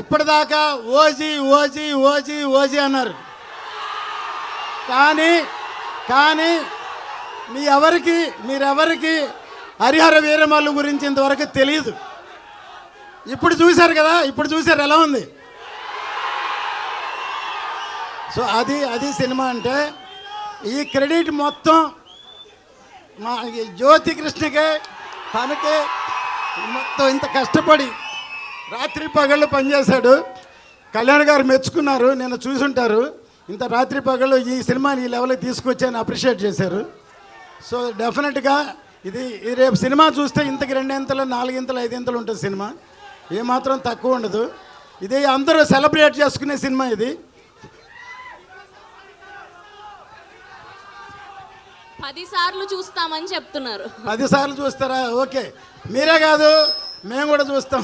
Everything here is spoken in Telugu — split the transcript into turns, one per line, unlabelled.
ఇప్పటిదాకా ఓజీ ఓజీ ఓజీ ఓజీ అన్నారు. కానీ మీరెవరికి హరిహర వీరమల్లు గురించి ఇంతవరకు తెలియదు. ఇప్పుడు చూశారు కదా, ఎలా ఉంది. సో అది సినిమా అంటే. ఈ క్రెడిట్ మొత్తం మా జ్యోతి కృష్ణకే, తనకే. మొత్తం ఇంత కష్టపడి రాత్రి పగళ్ళు పనిచేశాడు. కళ్యాణ్ గారు మెచ్చుకున్నారు, నేను చూసుంటారు. ఇంత రాత్రి పగళ్ళు ఈ సినిమాని ఈ లెవెల్కి తీసుకొచ్చి అప్రిషియేట్ చేశారు. సో డెఫినెట్గా ఇది రేపు సినిమా చూస్తే ఇంతకు 2 ఇంతలు 4 ఇంతలు 5 ఇంతలు ఉంటుంది సినిమా. ఏమాత్రం తక్కువ ఉండదు. ఇది అందరూ సెలబ్రేట్ చేసుకునే సినిమా. ఇది
10 సార్లు చూస్తామని చెప్తున్నారు.
10 సార్లు చూస్తారా? ఓకే, మీరే కాదు మేము కూడా చూస్తాం.